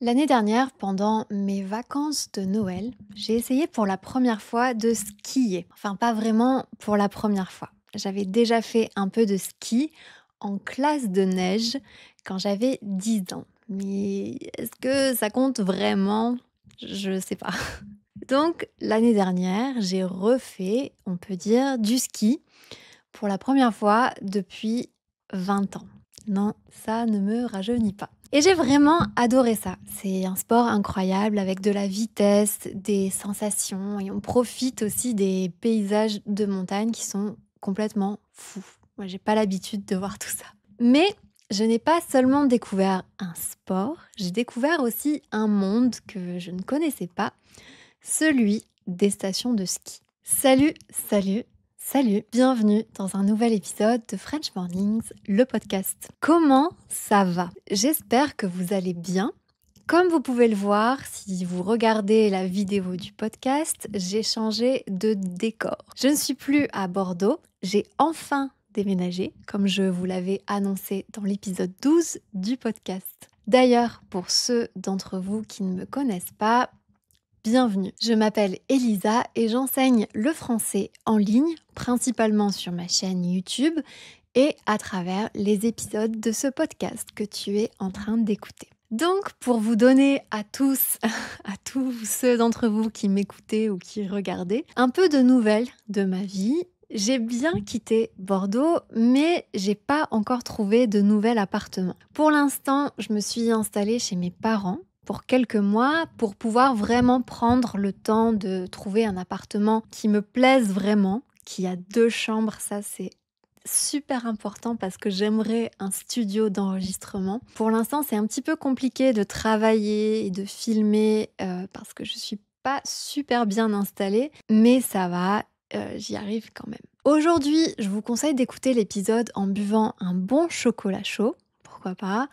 L'année dernière, pendant mes vacances de Noël, j'ai essayé pour la première fois de skier. Enfin, pas vraiment pour la première fois. J'avais déjà fait un peu de ski en classe de neige quand j'avais 10 ans. Mais est-ce que ça compte vraiment? Je sais pas. Donc, l'année dernière, j'ai refait, on peut dire, du ski pour la première fois depuis 20 ans. Non, ça ne me rajeunit pas. Et j'ai vraiment adoré ça. C'est un sport incroyable avec de la vitesse, des sensations et on profite aussi des paysages de montagne qui sont complètement fous. Moi, j'ai pas l'habitude de voir tout ça. Mais je n'ai pas seulement découvert un sport, j'ai découvert aussi un monde que je ne connaissais pas, celui des stations de ski. Salut, salut, salut, bienvenue dans un nouvel épisode de French Mornings, le podcast. Comment ça va? J'espère que vous allez bien. Comme vous pouvez le voir, si vous regardez la vidéo du podcast, j'ai changé de décor. Je ne suis plus à Bordeaux, j'ai enfin déménagé, comme je vous l'avais annoncé dans l'épisode 12 du podcast. D'ailleurs, pour ceux d'entre vous qui ne me connaissent pas, bienvenue, je m'appelle Elisa et j'enseigne le français en ligne, principalement sur ma chaîne YouTube et à travers les épisodes de ce podcast que tu es en train d'écouter. Donc, pour vous donner à tous, à tous ceux d'entre vous qui m'écoutez ou qui regardez, un peu de nouvelles de ma vie, j'ai bien quitté Bordeaux, mais j'ai pas encore trouvé de nouvel appartement. Pour l'instant, je me suis installée chez mes parents pour quelques mois pour pouvoir vraiment prendre le temps de trouver un appartement qui me plaise vraiment, qui a 2 chambres, ça c'est super important parce que j'aimerais un studio d'enregistrement. Pour l'instant, c'est un petit peu compliqué de travailler et de filmer parce que je suis pas super bien installée, mais ça va, j'y arrive quand même. Aujourd'hui, je vous conseille d'écouter l'épisode en buvant un bon chocolat chaud, pourquoi pas,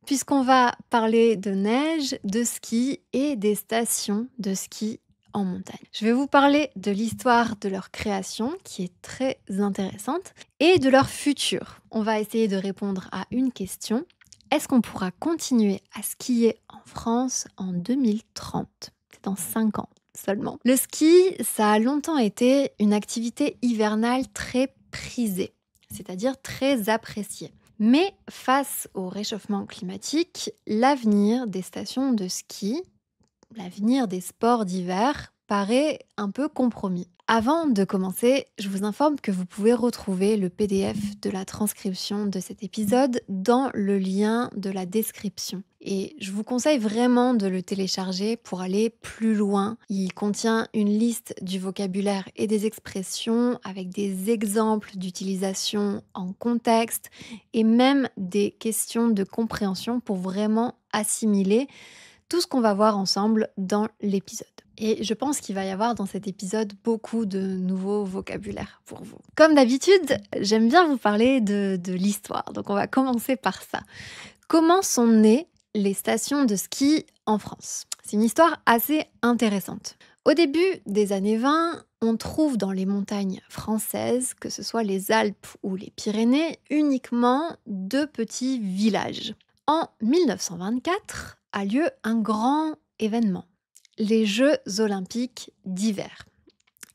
puisqu'on va parler de neige, de ski et des stations de ski en montagne. Je vais vous parler de l'histoire de leur création, qui est très intéressante, et de leur futur. On va essayer de répondre à une question. Est-ce qu'on pourra continuer à skier en France en 2030? C'est dans 5 ans seulement. Le ski, ça a longtemps été une activité hivernale très prisée, c'est-à-dire très appréciée. Mais face au réchauffement climatique, l'avenir des stations de ski, l'avenir des sports d'hiver paraît un peu compromis. Avant de commencer, je vous informe que vous pouvez retrouver le PDF de la transcription de cet épisode dans le lien de la description. Et je vous conseille vraiment de le télécharger pour aller plus loin. Il contient une liste du vocabulaire et des expressions avec des exemples d'utilisation en contexte et même des questions de compréhension pour vraiment assimiler tout ce qu'on va voir ensemble dans l'épisode. Et je pense qu'il va y avoir dans cet épisode beaucoup de nouveaux vocabulaires pour vous. Comme d'habitude, j'aime bien vous parler de l'histoire, donc on va commencer par ça. Comment sont nées les stations de ski en France? C'est une histoire assez intéressante. Au début des années 20, on trouve dans les montagnes françaises, que ce soit les Alpes ou les Pyrénées, uniquement 2 petits villages. En 1924 a lieu un grand événement, les Jeux olympiques d'hiver.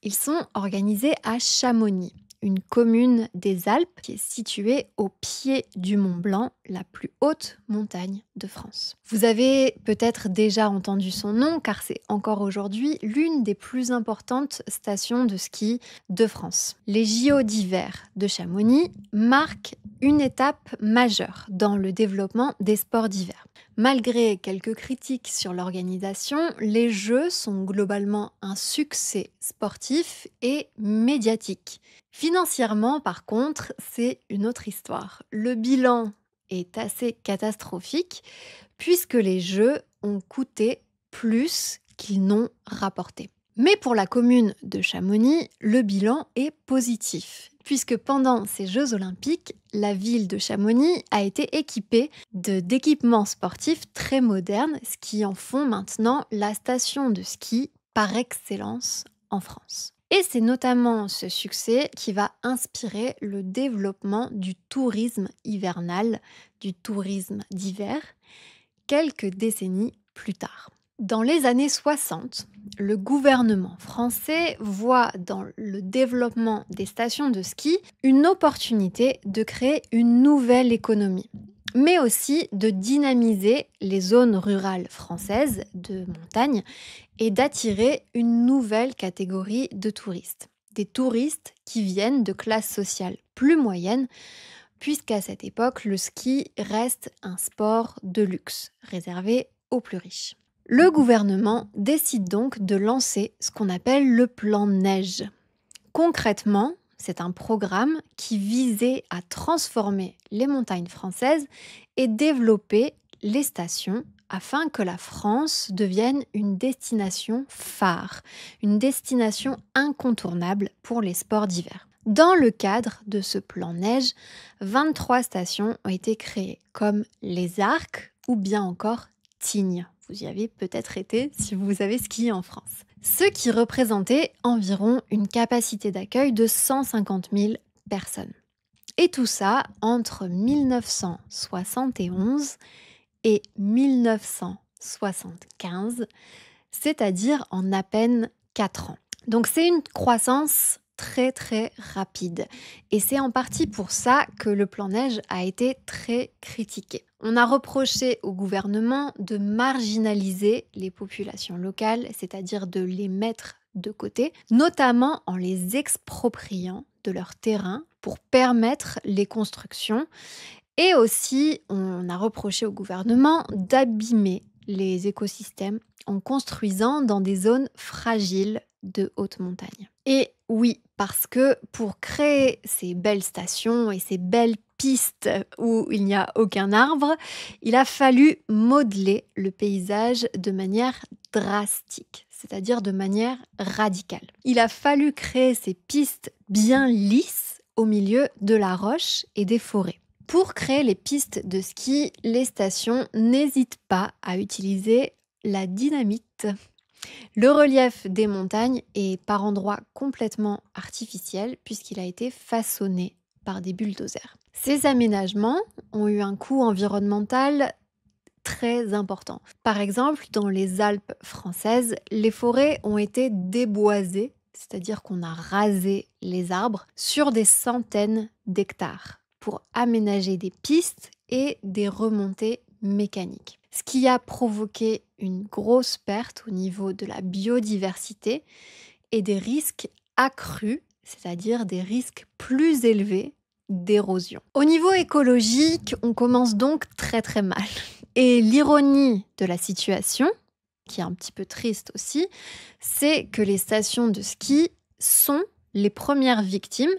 Ils sont organisés à Chamonix, une commune des Alpes qui est située au pied du Mont Blanc, la plus haute montagne de France. Vous avez peut-être déjà entendu son nom car c'est encore aujourd'hui l'une des plus importantes stations de ski de France. Les JO d'hiver de Chamonix marquent une étape majeure dans le développement des sports d'hiver. Malgré quelques critiques sur l'organisation, les Jeux sont globalement un succès sportif et médiatique. Financièrement, par contre, c'est une autre histoire. Le bilan est assez catastrophique puisque les Jeux ont coûté plus qu'ils n'ont rapporté. Mais pour la commune de Chamonix, le bilan est positif, puisque pendant ces Jeux olympiques, la ville de Chamonix a été équipée d'équipements sportifs très modernes, ce qui en font maintenant la station de ski par excellence en France. Et c'est notamment ce succès qui va inspirer le développement du tourisme hivernal, du tourisme d'hiver, quelques décennies plus tard. Dans les années 60, le gouvernement français voit dans le développement des stations de ski une opportunité de créer une nouvelle économie, mais aussi de dynamiser les zones rurales françaises de montagne et d'attirer une nouvelle catégorie de touristes. Des touristes qui viennent de classes sociales plus moyennes, puisqu'à cette époque, le ski reste un sport de luxe, réservé aux plus riches. Le gouvernement décide donc de lancer ce qu'on appelle le plan neige. Concrètement, c'est un programme qui visait à transformer les montagnes françaises et développer les stations afin que la France devienne une destination phare, une destination incontournable pour les sports d'hiver. Dans le cadre de ce plan neige, 23 stations ont été créées, comme les Arcs ou bien encore Tignes. Vous y avez peut-être été si vous avez skié en France. Ce qui représentait environ une capacité d'accueil de 150 000 personnes. Et tout ça entre 1971 et 1975, c'est-à-dire en à peine 4 ans. Donc c'est une croissance très très rapide. Et c'est en partie pour ça que le plan neige a été très critiqué. On a reproché au gouvernement de marginaliser les populations locales, c'est-à-dire de les mettre de côté, notamment en les expropriant de leur terrain pour permettre les constructions. Et aussi, on a reproché au gouvernement d'abîmer les écosystèmes en construisant dans des zones fragiles de haute montagne. Et oui, parce que pour créer ces belles stations et ces belles pistes où il n'y a aucun arbre, il a fallu modeler le paysage de manière drastique, c'est-à-dire de manière radicale. Il a fallu créer ces pistes bien lisses au milieu de la roche et des forêts. Pour créer les pistes de ski, les stations n'hésitent pas à utiliser la dynamite. Le relief des montagnes est par endroits complètement artificiel puisqu'il a été façonné par des bulldozers. Ces aménagements ont eu un coût environnemental très important. Par exemple, dans les Alpes françaises, les forêts ont été déboisées, c'est-à-dire qu'on a rasé les arbres sur des centaines d'hectares pour aménager des pistes et des remontées mécaniques. Ce qui a provoqué une grosse perte au niveau de la biodiversité et des risques accrus, c'est-à-dire des risques plus élevés d'érosion. Au niveau écologique, on commence donc très très mal. Et l'ironie de la situation, qui est un petit peu triste aussi, c'est que les stations de ski sont les premières victimes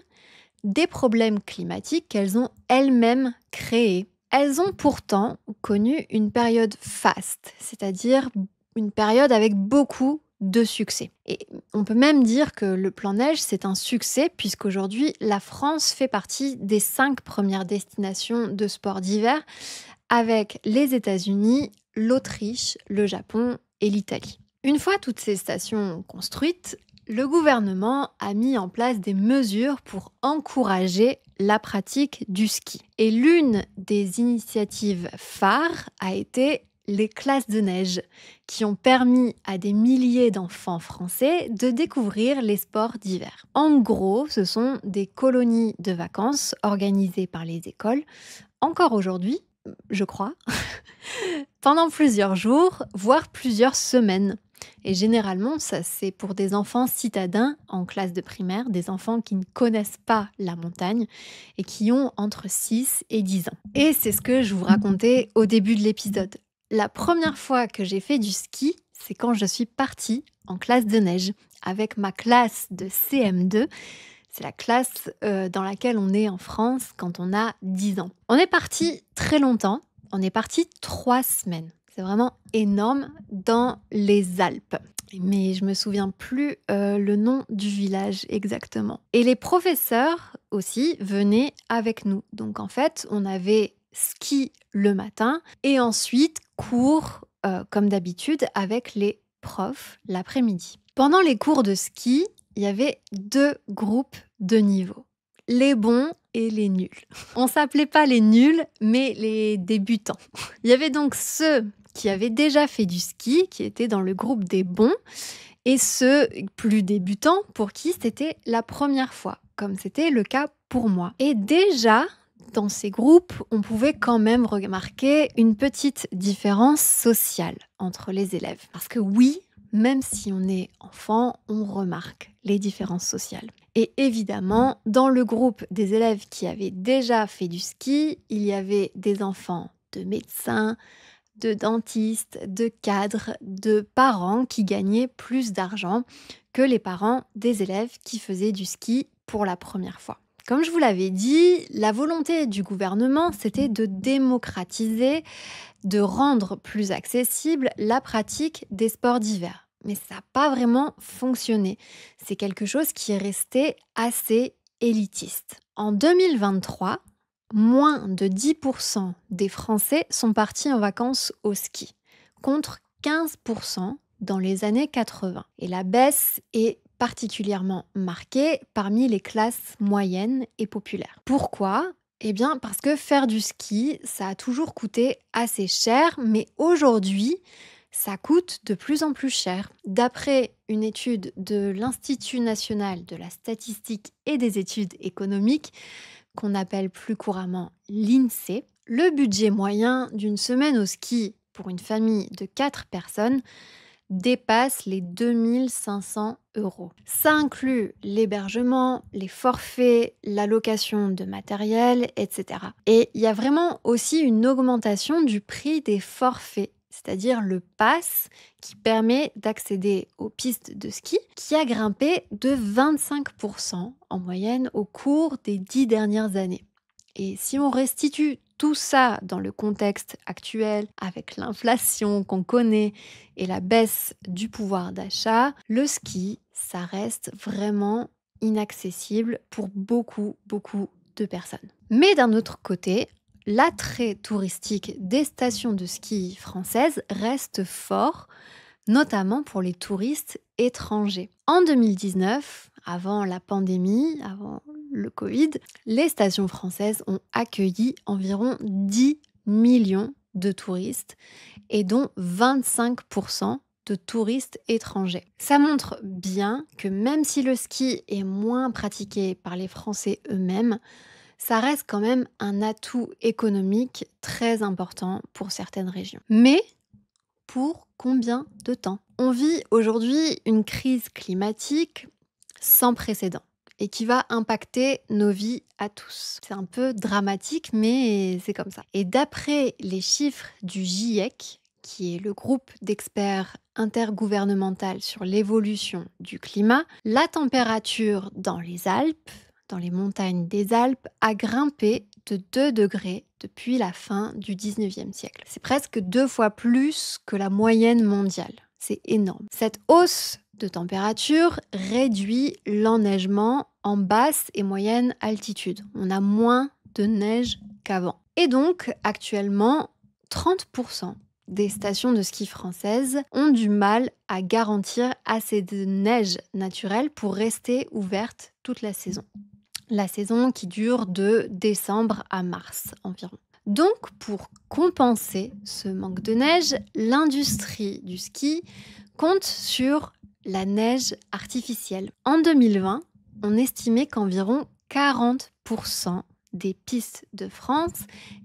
des problèmes climatiques qu'elles ont elles-mêmes créés. Elles ont pourtant connu une période faste, c'est-à-dire une période avec beaucoup de succès. Et on peut même dire que le plan neige, c'est un succès puisqu'aujourd'hui, la France fait partie des 5 premières destinations de sport d'hiver avec les États-Unis, l'Autriche, le Japon et l'Italie. Une fois toutes ces stations construites, le gouvernement a mis en place des mesures pour encourager la pratique du ski. Et l'une des initiatives phares a été les classes de neige, qui ont permis à des milliers d'enfants français de découvrir les sports d'hiver. En gros, ce sont des colonies de vacances organisées par les écoles, encore aujourd'hui, je crois, pendant plusieurs jours, voire plusieurs semaines. Et généralement, ça c'est pour des enfants citadins en classe de primaire, des enfants qui ne connaissent pas la montagne et qui ont entre 6 et 10 ans. Et c'est ce que je vous racontais au début de l'épisode. La première fois que j'ai fait du ski, c'est quand je suis partie en classe de neige avec ma classe de CM2. C'est la classe dans laquelle on est en France quand on a 10 ans. On est parti très longtemps, on est parti 3 semaines. C'est vraiment énorme dans les Alpes. Mais je me souviens plus le nom du village exactement. Et les professeurs aussi venaient avec nous. Donc en fait, on avait ski le matin et ensuite cours comme d'habitude avec les profs l'après-midi. Pendant les cours de ski, il y avait 2 groupes de niveaux. Les bons et les nuls. On s'appelait pas les nuls, mais les débutants. Il y avait donc ceux qui avaient déjà fait du ski, qui étaient dans le groupe des bons, et ceux plus débutants pour qui c'était la première fois, comme c'était le cas pour moi. Et déjà, dans ces groupes, on pouvait quand même remarquer une petite différence sociale entre les élèves. Parce que oui, même si on est enfant, on remarque les différences sociales. Et évidemment, dans le groupe des élèves qui avaient déjà fait du ski, il y avait des enfants de médecins, de dentistes, de cadres, de parents qui gagnaient plus d'argent que les parents des élèves qui faisaient du ski pour la première fois. Comme je vous l'avais dit, la volonté du gouvernement, c'était de démocratiser, de rendre plus accessible la pratique des sports d'hiver. Mais ça n'a pas vraiment fonctionné. C'est quelque chose qui est resté assez élitiste. En 2023, moins de 10% des Français sont partis en vacances au ski, contre 15% dans les années 80. Et la baisse est particulièrement marquée parmi les classes moyennes et populaires. Pourquoi ? Eh bien, parce que faire du ski, ça a toujours coûté assez cher, mais aujourd'hui, ça coûte de plus en plus cher. D'après une étude de l'Institut national de la statistique et des études économiques, qu'on appelle plus couramment l'INSEE, le budget moyen d'une semaine au ski pour une famille de 4 personnes dépasse les 2500 €. Ça inclut l'hébergement, les forfaits, la location de matériel, etc. Et il y a vraiment aussi une augmentation du prix des forfaits, c'est-à-dire le pass qui permet d'accéder aux pistes de ski, qui a grimpé de 25% en moyenne au cours des 10 dernières années. Et si on restitue tout ça dans le contexte actuel, avec l'inflation qu'on connaît et la baisse du pouvoir d'achat, le ski, ça reste vraiment inaccessible pour beaucoup de personnes. Mais d'un autre côté, l'attrait touristique des stations de ski françaises reste fort, notamment pour les touristes étrangers. En 2019, avant la pandémie, avant le Covid, les stations françaises ont accueilli environ 10 millions de touristes et dont 25% de touristes étrangers. Ça montre bien que même si le ski est moins pratiqué par les Français eux-mêmes, ça reste quand même un atout économique très important pour certaines régions. Mais pour combien de temps ? On vit aujourd'hui une crise climatique sans précédent et qui va impacter nos vies à tous. C'est un peu dramatique, mais c'est comme ça. Et d'après les chiffres du GIEC, qui est le groupe d'experts intergouvernemental sur l'évolution du climat, la température dans les Alpes, dans les montagnes des Alpes, a grimpé de 2 degrés depuis la fin du 19e siècle. C'est presque 2 fois plus que la moyenne mondiale. C'est énorme. Cette hausse de température réduit l'enneigement en basse et moyenne altitude. On a moins de neige qu'avant. Et donc, actuellement, 30% des stations de ski françaises ont du mal à garantir assez de neige naturelle pour rester ouvertes toute la saison. La saison qui dure de décembre à mars environ. Donc, pour compenser ce manque de neige, l'industrie du ski compte sur la neige artificielle. En 2020, on estimait qu'environ 40% des pistes de France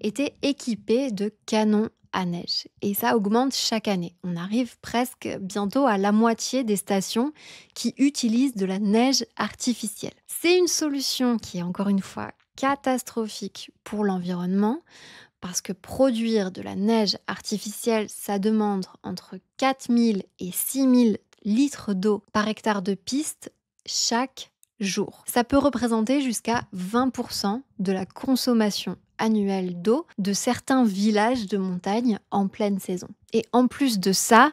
étaient équipées de canons à neige. Et ça augmente chaque année. On arrive presque bientôt à la moitié des stations qui utilisent de la neige artificielle. C'est une solution qui est encore une fois catastrophique pour l'environnement parce que produire de la neige artificielle, ça demande entre 4000 et 6000 litres d'eau par hectare de piste chaque jour. Ça peut représenter jusqu'à 20% de la consommation annuelle d'eau de certains villages de montagne en pleine saison. Et en plus de ça,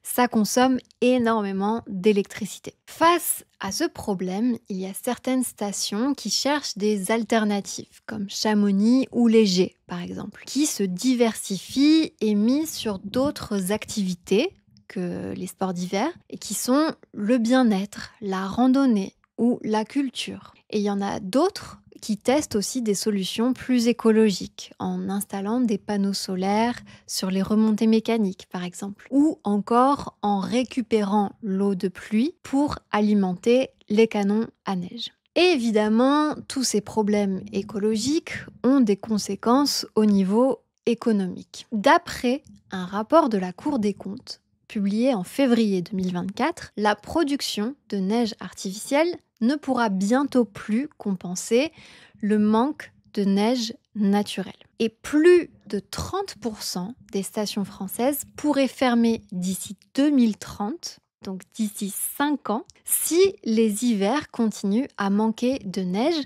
ça consomme énormément d'électricité. Face à ce problème, il y a certaines stations qui cherchent des alternatives, comme Chamonix ou Léger, par exemple, qui se diversifient et misent sur d'autres activités que les sports d'hiver, et qui sont le bien-être, la randonnée ou la culture. Et il y en a d'autres qui testent aussi des solutions plus écologiques en installant des panneaux solaires sur les remontées mécaniques par exemple, ou encore en récupérant l'eau de pluie pour alimenter les canons à neige. Et évidemment, tous ces problèmes écologiques ont des conséquences au niveau économique. D'après un rapport de la Cour des comptes, publié en février 2024, la production de neige artificielle ne pourra bientôt plus compenser le manque de neige naturelle. Et plus de 30% des stations françaises pourraient fermer d'ici 2030, donc d'ici 5 ans, si les hivers continuent à manquer de neige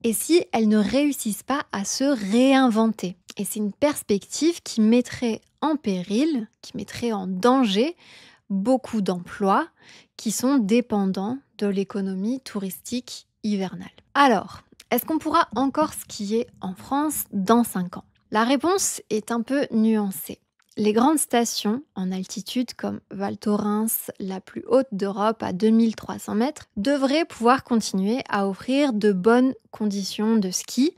et si elles ne réussissent pas à se réinventer. Et c'est une perspective qui mettrait en péril, qui mettrait en danger beaucoup d'emplois qui sont dépendants de l'économie touristique hivernale. Alors, est-ce qu'on pourra encore skier en France dans 5 ans? La réponse est un peu nuancée. Les grandes stations en altitude comme Val Thorens, la plus haute d'Europe à 2300 mètres, devraient pouvoir continuer à offrir de bonnes conditions de ski,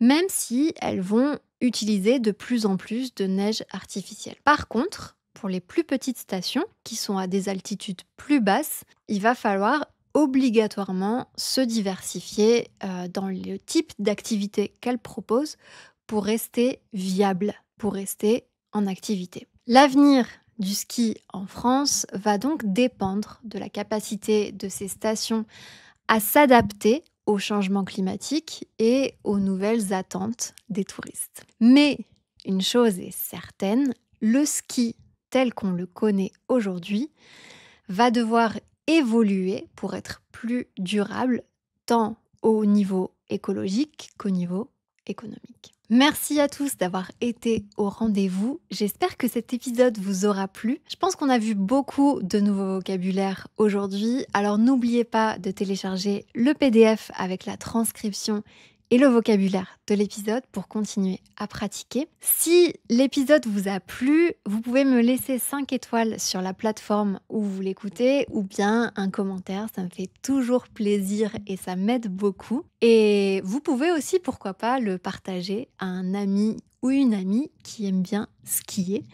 même si elles vont utiliser de plus en plus de neige artificielle. Par contre, pour les plus petites stations, qui sont à des altitudes plus basses, il va falloir obligatoirement se diversifier dans le type d'activité qu'elles proposent pour rester viables, pour rester en activité. L'avenir du ski en France va donc dépendre de la capacité de ces stations à s'adapter au changement climatique et aux nouvelles attentes des touristes. Mais une chose est certaine, le ski tel qu'on le connaît aujourd'hui va devoir évoluer pour être plus durable tant au niveau écologique qu'au niveau économique. Merci à tous d'avoir été au rendez-vous. J'espère que cet épisode vous aura plu. Je pense qu'on a vu beaucoup de nouveaux vocabulaires aujourd'hui. Alors n'oubliez pas de télécharger le PDF avec la transcription et le vocabulaire de l'épisode pour continuer à pratiquer. Si l'épisode vous a plu, vous pouvez me laisser 5 étoiles sur la plateforme où vous l'écoutez ou bien un commentaire, ça me fait toujours plaisir et ça m'aide beaucoup. Et vous pouvez aussi, pourquoi pas, le partager à un ami ou une amie qui aime bien skier.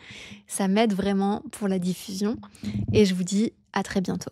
Ça m'aide vraiment pour la diffusion et je vous dis à très bientôt.